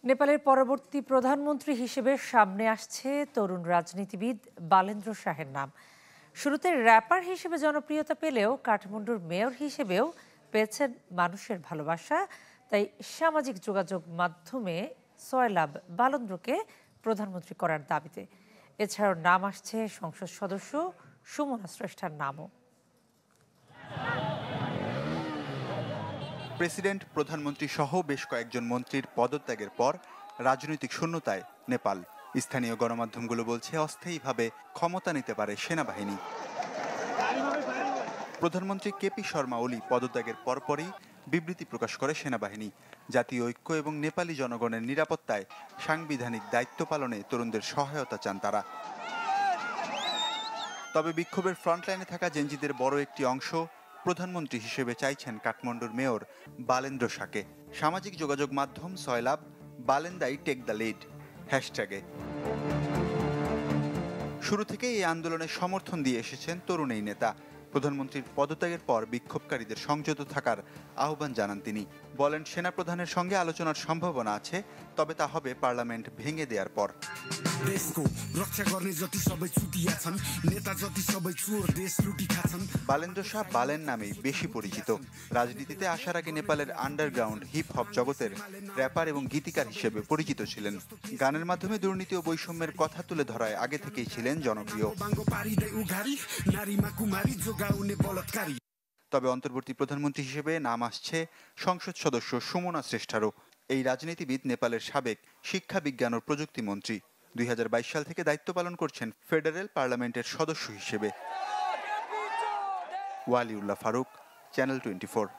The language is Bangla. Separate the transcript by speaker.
Speaker 1: নেপালের পরবর্তী প্রধানমন্ত্রী হিসেবে সামনে আসছে তরুণ রাজনীতিবিদ বালেন্দ্র শাহের নাম। শুরুতে র্যাপার হিসেবে জনপ্রিয়তা পেলেও কাঠমান্ডুর মেয়র হিসেবেও পেয়েছেন মানুষের ভালোবাসা। তাই সামাজিক যোগাযোগ মাধ্যমে সয়লাব বালেন্দ্রকে প্রধানমন্ত্রী করার দাবিতে। এছাড়াও নাম আসছে সংসদ সদস্য সুমনা শ্রেষ্ঠার নামও।
Speaker 2: প্রেসিডেন্ট, প্রধানমন্ত্রী সহ বেশ কয়েকজন মন্ত্রীর পদত্যাগের পর রাজনৈতিক শূন্যতায় নেপাল। স্থানীয় গণমাধ্যমগুলো বলছে অস্থায়ীভাবে ক্ষমতা নিতে পারে সেনাবাহিনী। প্রধানমন্ত্রী কেপি শর্মা ওলি পদত্যাগের পরপরই বিবৃতি প্রকাশ করে সেনাবাহিনী। জাতীয় ঐক্য এবং নেপালি জনগণের নিরাপত্তায় সাংবিধানিক দায়িত্ব পালনে তরুণদের সহায়তা চান তারা। তবে বিক্ষোভের ফ্রন্টলাইনে থাকা জেনজিদের বড় একটি অংশ প্রধানমন্ত্রী হিসেবে চাইছেন কাঠমান্ডুর মেয়র বালেন্দ্র শাহকে। সামাজিক যোগাযোগ মাধ্যম সয়লাব বালেন্দাই টেক দ্য লিড হ্যাশট্যাগে শুরু থেকে এই আন্দোলনের সমর্থন দিয়ে এসেছেন তরুণ এই নেতা। প্রধানমন্ত্রীর পদত্যাগের পর বিক্ষোভকারীদের সংযত থাকার আহ্বান জানান তিনি। বলেন, সেনাপ্রধানের সঙ্গে আলোচনার সম্ভাবনা আছে, তবে তা হবে পার্লামেন্ট ভেঙে দেওয়ার পর। বালেন্দ্র শাহ বালেন নামেই বেশি পরিচিত। রাজনীতিতে আসার আগে নেপালের আন্ডারগ্রাউন্ড হিপ হপ জগতের র্যাপার এবং গীতিকার হিসেবে পরিচিত ছিলেন। গানের মাধ্যমে দুর্নীতি ও বৈষম্যের কথা তুলে ধরায় আগে থেকেই ছিলেন জনপ্রিয়। তবে অন্তর্বর্তী প্রধানমন্ত্রী হিসেবে নাম আসছে সংসদ সদস্য সুমনা শ্রেষ্ঠারও। এই রাজনীতিবিদ নেপালের সাবেক শিক্ষা, বিজ্ঞান ও প্রযুক্তি মন্ত্রী। 2022 সাল থেকে দায়িত্ব পালন করছেন ফেডারেল পার্লামেন্টের সদস্য হিসেবে। ওয়ালিউল্লাহ ফারুক, চ্যানেল 24।